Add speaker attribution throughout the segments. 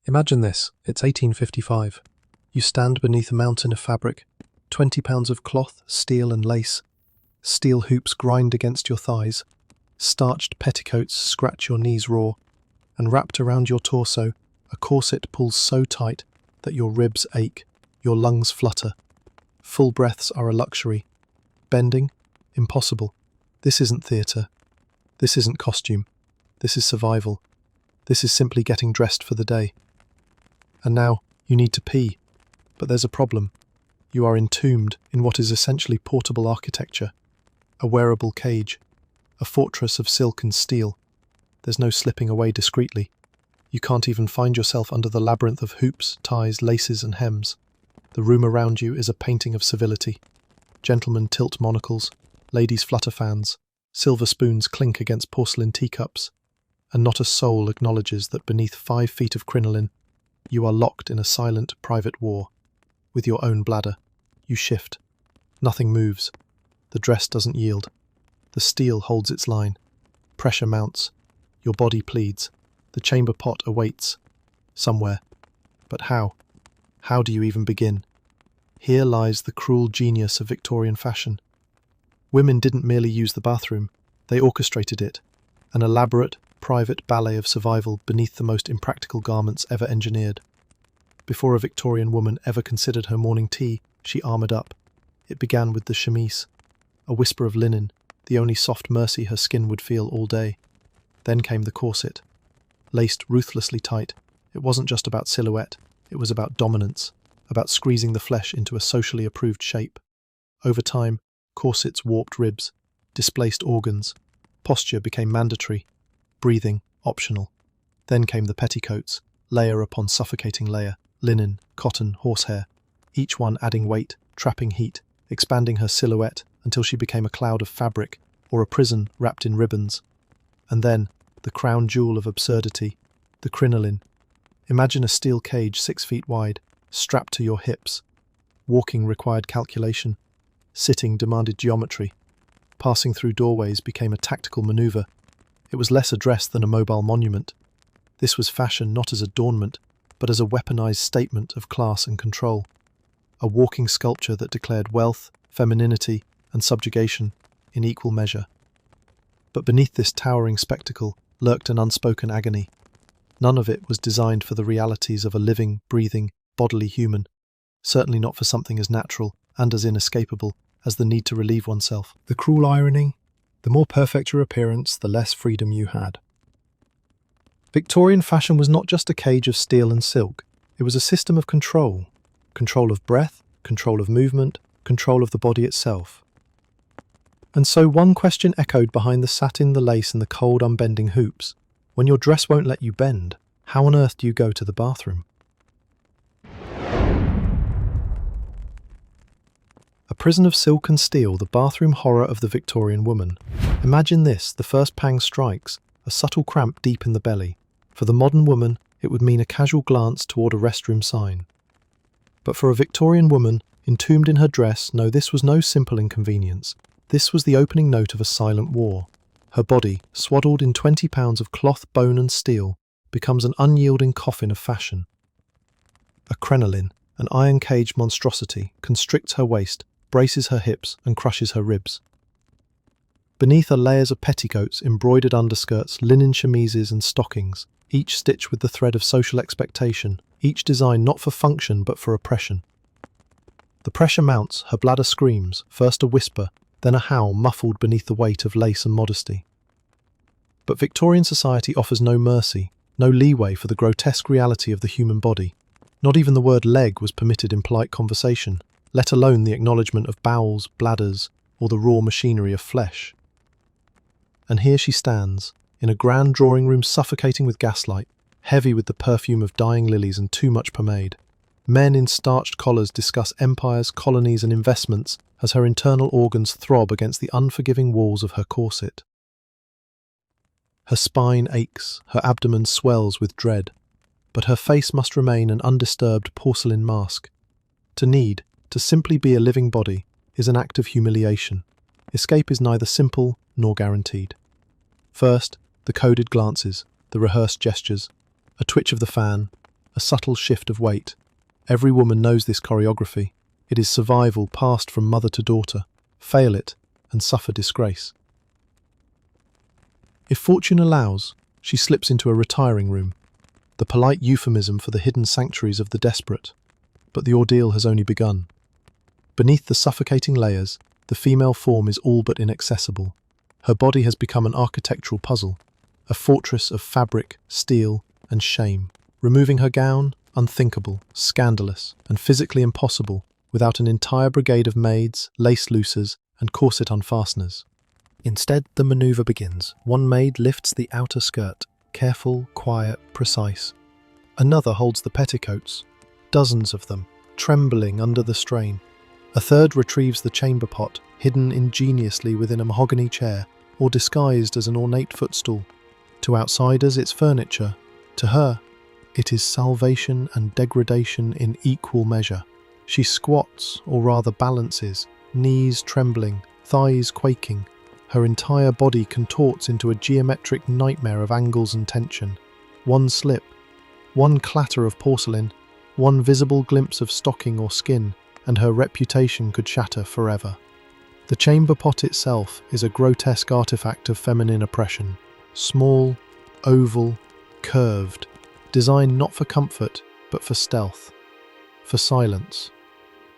Speaker 1: Imagine this, it's 1855. You stand beneath a mountain of fabric, 20 pounds of cloth, steel and lace. Steel hoops grind against your thighs, starched petticoats scratch your knees raw, and wrapped around your torso, a corset pulls so tight that your ribs ache, your lungs flutter. Full breaths are a luxury. Bending? Impossible. This isn't theatre. This isn't costume. This is survival. This is simply getting dressed for the day. And now, you need to pee. But there's a problem. You are entombed in what is essentially portable architecture. A wearable cage. A fortress of silk and steel. There's no slipping away discreetly. You can't even find yourself under the labyrinth of hoops, ties, laces and hems. The room around you is a painting of civility. Gentlemen tilt monocles, ladies flutter fans, silver spoons clink against porcelain teacups, and not a soul acknowledges that beneath 5 feet of crinoline, you are locked in a silent, private war. With your own bladder, you shift. Nothing moves. The dress doesn't yield. The steel holds its line. Pressure mounts. Your body pleads. The chamber pot awaits. Somewhere. But how? How do you even begin? Here lies the cruel genius of Victorian fashion. Women didn't merely use the bathroom, they orchestrated it. An elaborate, private ballet of survival beneath the most impractical garments ever engineered. Before a Victorian woman ever considered her morning tea, she armoured up. It began with the chemise, a whisper of linen, the only soft mercy her skin would feel all day. Then came the corset. Laced ruthlessly tight, it wasn't just about silhouette, it was about dominance, about squeezing the flesh into a socially approved shape. Over time, corsets warped ribs, displaced organs, posture became mandatory, breathing optional. Then came the petticoats, layer upon suffocating layer, linen, cotton, horsehair, each one adding weight, trapping heat, expanding her silhouette until she became a cloud of fabric or a prison wrapped in ribbons. And then, the crown jewel of absurdity, the crinoline. Imagine a steel cage 6 feet wide, strapped to your hips. Walking required calculation. Sitting demanded geometry. Passing through doorways became a tactical maneuver. It was less a dress than a mobile monument. This was fashion not as adornment, but as a weaponized statement of class and control. A walking sculpture that declared wealth, femininity, and subjugation in equal measure. But beneath this towering spectacle lurked an unspoken agony. None of it was designed for the realities of a living, breathing, bodily human, certainly not for something as natural and as inescapable as the need to relieve oneself.
Speaker 2: The cruel irony? The more perfect your appearance, the less freedom you had.
Speaker 1: Victorian fashion was not just a cage of steel and silk, it was a system of control. Control of breath, control of movement, control of the body itself. And so one question echoed behind the satin, the lace and the cold, unbending hoops. When your dress won't let you bend, how on earth do you go to the bathroom? A prison of silk and steel, the bathroom horror of the Victorian woman. Imagine this, the first pang strikes, a subtle cramp deep in the belly. For the modern woman, it would mean a casual glance toward a restroom sign. But for a Victorian woman, entombed in her dress, no, this was no simple inconvenience. This was the opening note of a silent war. Her body, swaddled in 20 pounds of cloth, bone and steel, becomes an unyielding coffin of fashion. A crinoline, an iron-caged monstrosity, constricts her waist, braces her hips and crushes her ribs. Beneath are layers of petticoats, embroidered underskirts, linen chemises and stockings, each stitched with the thread of social expectation, each designed not for function but for oppression. The pressure mounts, her bladder screams, first a whisper, then a howl muffled beneath the weight of lace and modesty. But Victorian society offers no mercy, no leeway for the grotesque reality of the human body. Not even the word leg was permitted in polite conversation, let alone the acknowledgement of bowels, bladders, or the raw machinery of flesh. And here she stands, in a grand drawing room suffocating with gaslight, heavy with the perfume of dying lilies and too much pomade. Men in starched collars discuss empires, colonies and investments as her internal organs throb against the unforgiving walls of her corset. Her spine aches, her abdomen swells with dread, but her face must remain an undisturbed porcelain mask. To simply be a living body, is an act of humiliation. Escape is neither simple nor guaranteed. First, the coded glances, the rehearsed gestures, a twitch of the fan, a subtle shift of weight. Every woman knows this choreography. It is survival passed from mother to daughter. Fail it, and suffer disgrace. If fortune allows, she slips into a retiring room, the polite euphemism for the hidden sanctuaries of the desperate. But the ordeal has only begun. Beneath the suffocating layers, the female form is all but inaccessible. Her body has become an architectural puzzle, a fortress of fabric, steel, and shame. Removing her gown, unthinkable, scandalous, and physically impossible without an entire brigade of maids, lace loosers, and corset unfasteners. Instead, the maneuver begins. One maid lifts the outer skirt, careful, quiet, precise. Another holds the petticoats, dozens of them, trembling under the strain. A third retrieves the chamber pot, hidden ingeniously within a mahogany chair or disguised as an ornate footstool. To outsiders, it's furniture. To her, it is salvation and degradation in equal measure. She squats, or rather balances, knees trembling, thighs quaking. Her entire body contorts into a geometric nightmare of angles and tension. One slip, one clatter of porcelain, one visible glimpse of stocking or skin, and her reputation could shatter forever. The chamber pot itself is a grotesque artifact of feminine oppression. Small, oval, curved, designed not for comfort, but for stealth, for silence,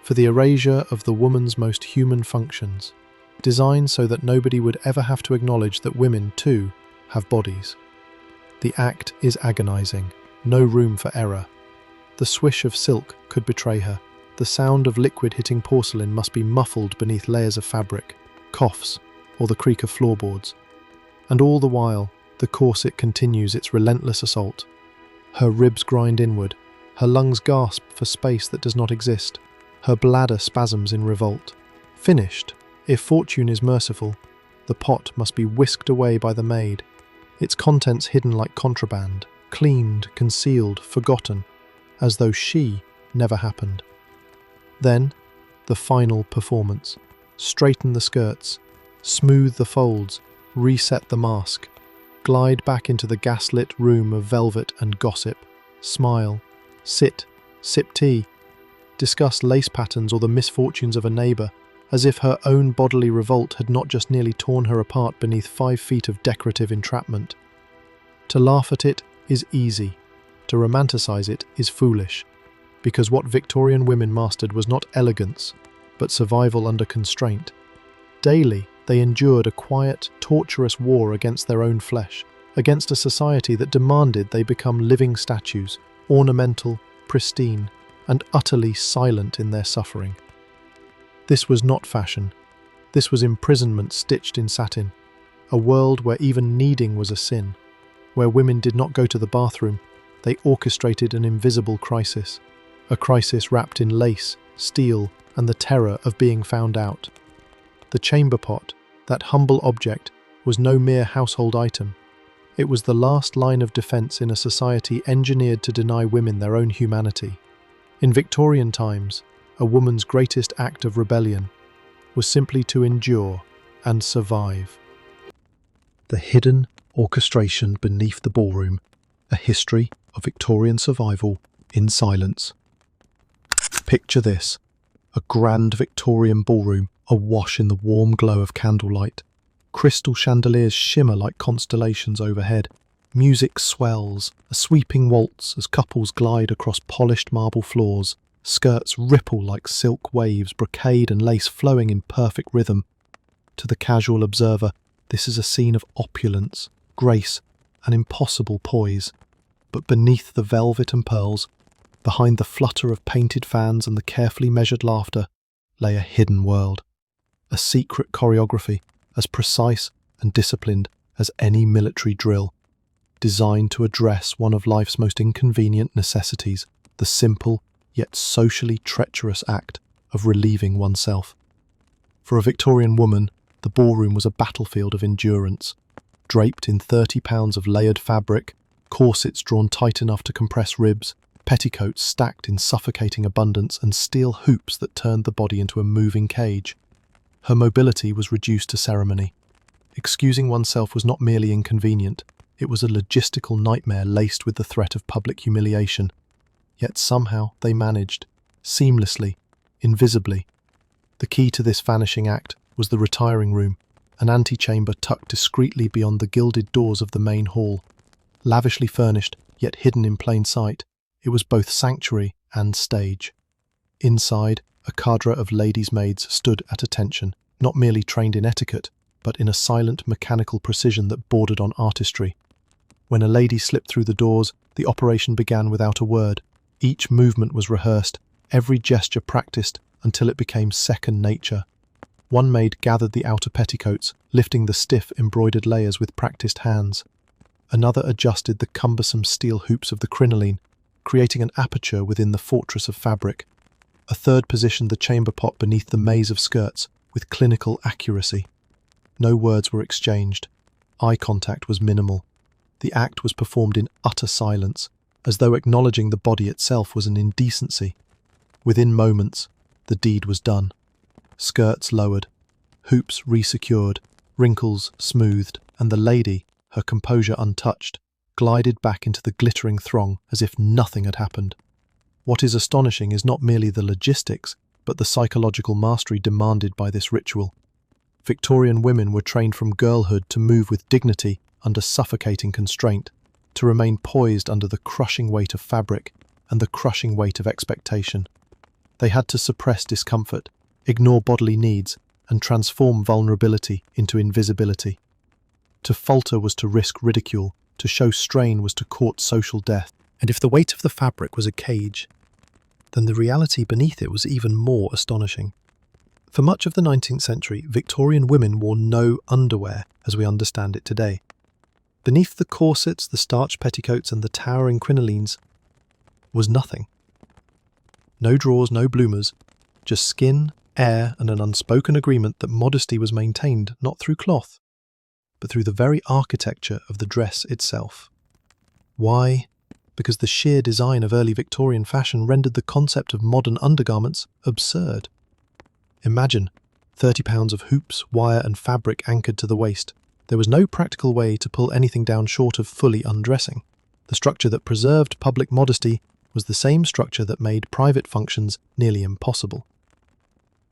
Speaker 1: for the erasure of the woman's most human functions, designed so that nobody would ever have to acknowledge that women, too, have bodies. The act is agonizing, no room for error. The swish of silk could betray her. The sound of liquid hitting porcelain must be muffled beneath layers of fabric, coughs, or the creak of floorboards. And all the while, the corset continues its relentless assault. Her ribs grind inward, her lungs gasp for space that does not exist, her bladder spasms in revolt. Finished, if fortune is merciful, the pot must be whisked away by the maid, its contents hidden like contraband, cleaned, concealed, forgotten, as though she never happened. Then, the final performance. Straighten the skirts, smooth the folds, reset the mask, glide back into the gaslit room of velvet and gossip, smile, sit, sip tea, discuss lace patterns or the misfortunes of a neighbour, as if her own bodily revolt had not just nearly torn her apart beneath 5 feet of decorative entrapment. To laugh at it is easy, to romanticize it is foolish, because what Victorian women mastered was not elegance, but survival under constraint. Daily, they endured a quiet, torturous war against their own flesh, against a society that demanded they become living statues, ornamental, pristine, and utterly silent in their suffering. This was not fashion. This was imprisonment stitched in satin, a world where even kneading was a sin, where women did not go to the bathroom, they orchestrated an invisible crisis, a crisis wrapped in lace, steel, and the terror of being found out. The chamber pot, that humble object, was no mere household item. It was the last line of defense in a society engineered to deny women their own humanity. In Victorian times, a woman's greatest act of rebellion was simply to endure and survive. The hidden orchestration beneath the ballroom, a history of Victorian survival in silence. Picture this, a grand Victorian ballroom awash in the warm glow of candlelight. Crystal chandeliers shimmer like constellations overhead. Music swells, a sweeping waltz as couples glide across polished marble floors. Skirts ripple like silk waves, brocade and lace flowing in perfect rhythm. To the casual observer, this is a scene of opulence, grace, and impossible poise. But beneath the velvet and pearls, behind the flutter of painted fans and the carefully measured laughter, lay a hidden world. A secret choreography, as precise and disciplined as any military drill, designed to address one of life's most inconvenient necessities, the simple yet socially treacherous act of relieving oneself. For a Victorian woman, the ballroom was a battlefield of endurance. Draped in 30 pounds of layered fabric, corsets drawn tight enough to compress ribs, petticoats stacked in suffocating abundance, and steel hoops that turned the body into a moving cage. Her mobility was reduced to ceremony. Excusing oneself was not merely inconvenient, it was a logistical nightmare laced with the threat of public humiliation.
Speaker 2: Yet somehow they managed, seamlessly, invisibly. The key to this vanishing act was the retiring room, an antechamber tucked discreetly beyond the gilded doors of the main hall. Lavishly furnished, yet hidden in plain sight, it was both sanctuary and stage. Inside, a cadre of ladies' maids stood at attention, not merely trained in etiquette, but in a silent mechanical precision that bordered on artistry. When a lady slipped through the doors, the operation began without a word. Each movement was rehearsed, every gesture practiced until it became second nature. One maid gathered the outer petticoats, lifting the stiff embroidered layers with practiced hands. Another adjusted the cumbersome steel hoops of the crinoline, creating an aperture within the fortress of fabric. A third positioned the chamber pot beneath the maze of skirts with clinical accuracy. No words were exchanged. Eye contact was minimal. The act was performed in utter silence, as though acknowledging the body itself was an indecency. Within moments, the deed was done. Skirts lowered, hoops resecured, wrinkles smoothed, and the lady, her composure untouched, glided back into the glittering throng as if nothing had happened. What is astonishing is not merely the logistics, but the psychological mastery demanded by this ritual. Victorian women were trained from girlhood to move with dignity under suffocating constraint, to remain poised under the crushing weight of fabric and the crushing weight of expectation. They had to suppress discomfort, ignore bodily needs, and transform vulnerability into invisibility. To falter was to risk ridicule, to show strain was to court social death. And if the weight of the fabric was a cage, then the reality beneath it was even more astonishing. For much of the 19th century, Victorian women wore no underwear as we understand it today. Beneath the corsets, the starched petticoats, and the towering crinolines was nothing. No drawers, no bloomers, just skin, air, and an unspoken agreement that modesty was maintained not through cloth, but through the very architecture of the dress itself. Why? Because the sheer design of early Victorian fashion rendered the concept of modern undergarments absurd. Imagine 30 pounds of hoops, wire, and fabric anchored to the waist. There was no practical way to pull anything down short of fully undressing. The structure that preserved public modesty was the same structure that made private functions nearly impossible.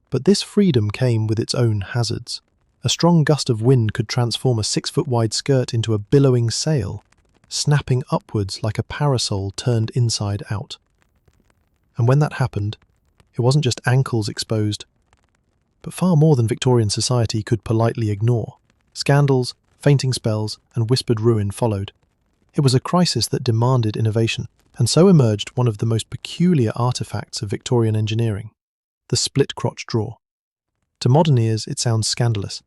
Speaker 2: But this freedom came with its own hazards. A strong gust of wind could transform a 6-foot-wide skirt into a billowing sail, snapping upwards like a parasol turned inside out. And when that happened, it wasn't just ankles exposed, but far more than Victorian society could politely ignore. Scandals, fainting spells, and whispered ruin followed. It was a crisis that demanded innovation, and so emerged one of the most peculiar artifacts of Victorian engineering, the split-crotch drawer. To modern ears, it sounds scandalous.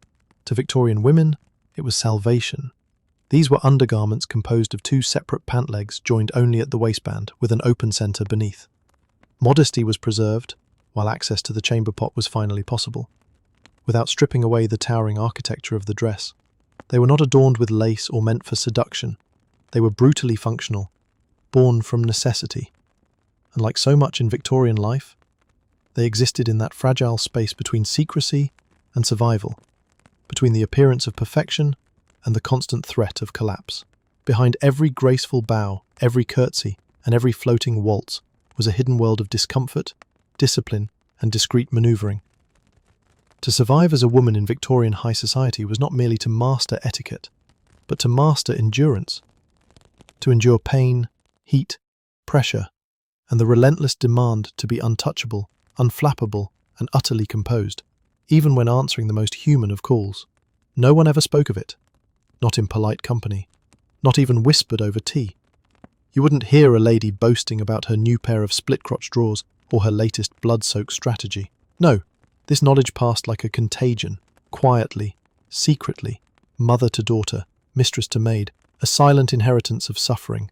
Speaker 2: To Victorian women, it was salvation. These were undergarments composed of 2 separate pant legs joined only at the waistband, with an open centre beneath. Modesty was preserved, while access to the chamber pot was finally possible, without stripping away the towering architecture of the dress. They were not adorned with lace or meant for seduction. They were brutally functional, born from necessity. And like so much in Victorian life, they existed in that fragile space between secrecy and survival, between the appearance of perfection and the constant threat of collapse. Behind every graceful bow, every curtsy, and every floating waltz was a hidden world of discomfort, discipline, and discreet manoeuvring. To survive as a woman in Victorian high society was not merely to master etiquette, but to master endurance, to endure pain, heat, pressure, and the relentless demand to be untouchable, unflappable, and utterly composed, even when answering the most human of calls. No one ever spoke of it, not in polite company, not even whispered over tea. You wouldn't hear a lady boasting about her new pair of split-crotch drawers or her latest blood-soaked strategy. No, this knowledge passed like a contagion, quietly, secretly, mother to daughter, mistress to maid, a silent inheritance of suffering.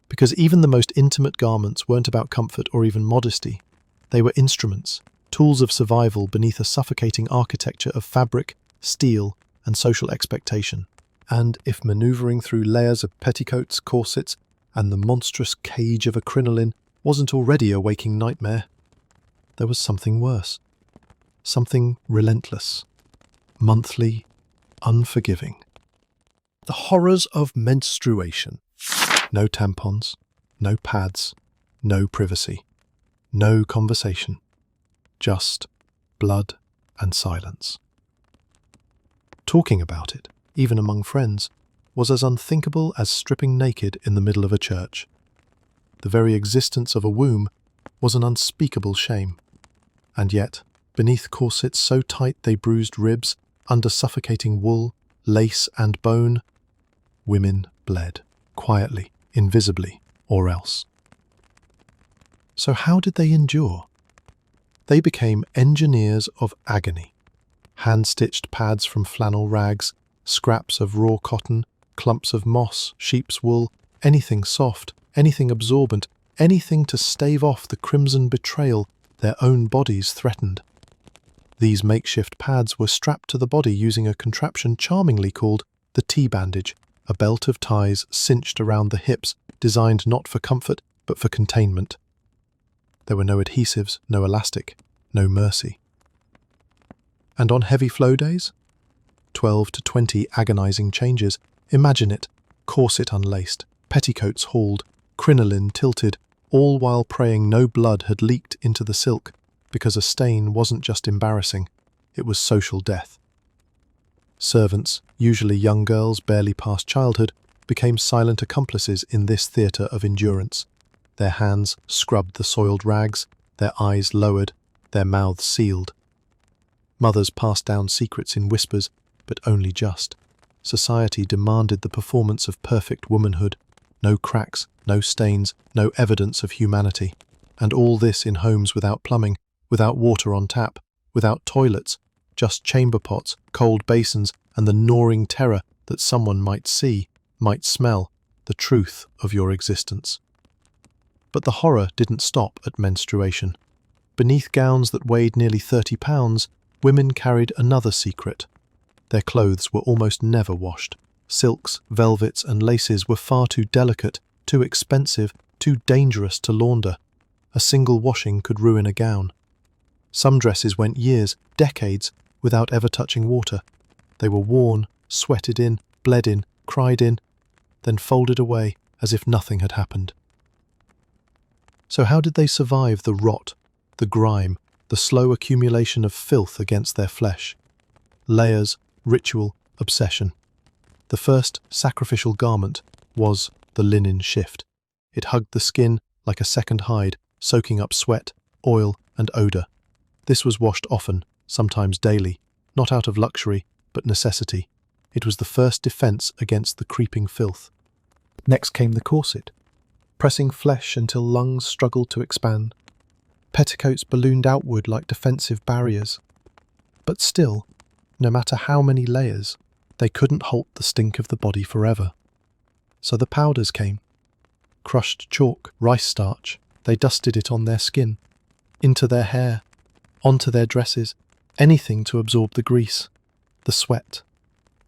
Speaker 2: Because even the most intimate garments weren't about comfort or even modesty. They were instruments, tools of survival beneath a suffocating architecture of fabric, steel, and social expectation. And if maneuvering through layers of petticoats, corsets, and the monstrous cage of a crinoline wasn't already a waking nightmare, there was something worse. Something relentless, monthly, unforgiving. The horrors of menstruation. No tampons, no pads, no privacy, no conversation, just blood and silence. Talking about it, even among friends, was as unthinkable as stripping naked in the middle of a church. The very existence of a womb was an unspeakable shame. And yet, beneath corsets so tight they bruised ribs, under suffocating wool, lace and bone, women bled, quietly, invisibly, or else. So how did they endure? They became engineers of agony. Hand-stitched pads from flannel rags, scraps of raw cotton, clumps of moss, sheep's wool, anything soft, anything absorbent, anything to stave off the crimson betrayal their own bodies threatened. These makeshift pads were strapped to the body using a contraption charmingly called the T-bandage, a belt of ties cinched around the hips, designed not for comfort but for containment. There were no adhesives, no elastic, no mercy. And on heavy flow days? 12 to 20 agonizing changes. Imagine it, corset unlaced, petticoats hauled, crinoline tilted, all while praying no blood had leaked into the silk, because a stain wasn't just embarrassing, it was social death. Servants, usually young girls barely past childhood, became silent accomplices in this theatre of endurance. Their hands scrubbed the soiled rags, their eyes lowered, their mouths sealed. Mothers passed down secrets in whispers, but only just. Society demanded the performance of perfect womanhood. No cracks, no stains, no evidence of humanity. And all this in homes without plumbing, without water on tap, without toilets, just chamber pots, cold basins, and the gnawing terror that someone might see, might smell, the truth of your existence. But the horror didn't stop at menstruation. Beneath gowns that weighed nearly 30 pounds, women carried another secret. Their clothes were almost never washed. Silks, velvets, and laces were far too delicate, too expensive, too dangerous to launder. A single washing could ruin a gown. Some dresses went years, decades, without ever touching water. They were worn, sweated in, bled in, cried in, then folded away as if nothing had happened. So how did they survive the rot, the grime, the slow accumulation of filth against their flesh? Layers, ritual, obsession. The first sacrificial garment was the linen shift. It hugged the skin like a second hide, soaking up sweat, oil, and odour. This was washed often, sometimes daily, not out of luxury, but necessity. It was the first defence against the creeping filth. Next came the corset, pressing flesh until lungs struggled to expand. Petticoats ballooned outward like defensive barriers. But still, no matter how many layers, they couldn't halt the stink of the body forever. So the powders came. Crushed chalk, rice starch, they dusted it on their skin, into their hair, onto their dresses, anything to absorb the grease, the sweat,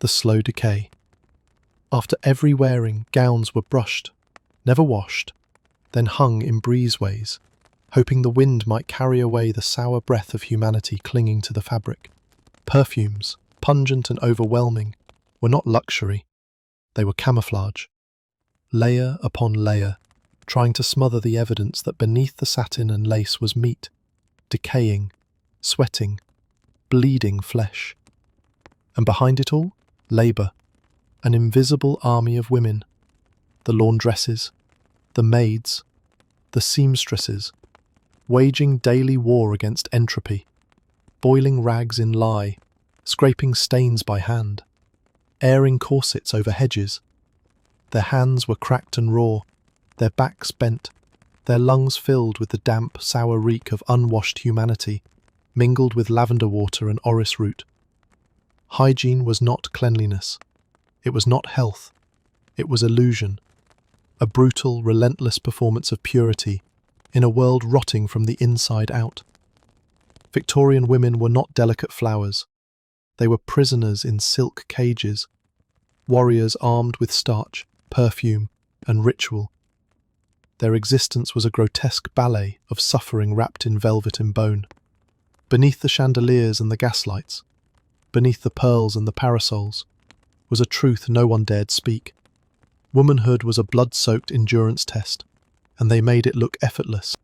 Speaker 2: the slow decay. After every wearing, gowns were brushed, never washed, then hung in breezeways, hoping the wind might carry away the sour breath of humanity clinging to the fabric. Perfumes, pungent and overwhelming, were not luxury, they were camouflage. Layer upon layer, trying to smother the evidence that beneath the satin and lace was meat, decaying, sweating, bleeding flesh. And behind it all, labour, an invisible army of women, the laundresses, the maids, the seamstresses, waging daily war against entropy, boiling rags in lye, scraping stains by hand, airing corsets over hedges. Their hands were cracked and raw, their backs bent, their lungs filled with the damp, sour reek of unwashed humanity, mingled with lavender water and orris root. Hygiene was not cleanliness. It was not health. It was illusion. A brutal, relentless performance of purity in a world rotting from the inside out. Victorian women were not delicate flowers. They were prisoners in silk cages, warriors armed with starch, perfume, and ritual. Their existence was a grotesque ballet of suffering wrapped in velvet and bone. Beneath the chandeliers and the gaslights, beneath the pearls and the parasols, was a truth no one dared speak. Womanhood was a blood-soaked endurance test, and they made it look effortless.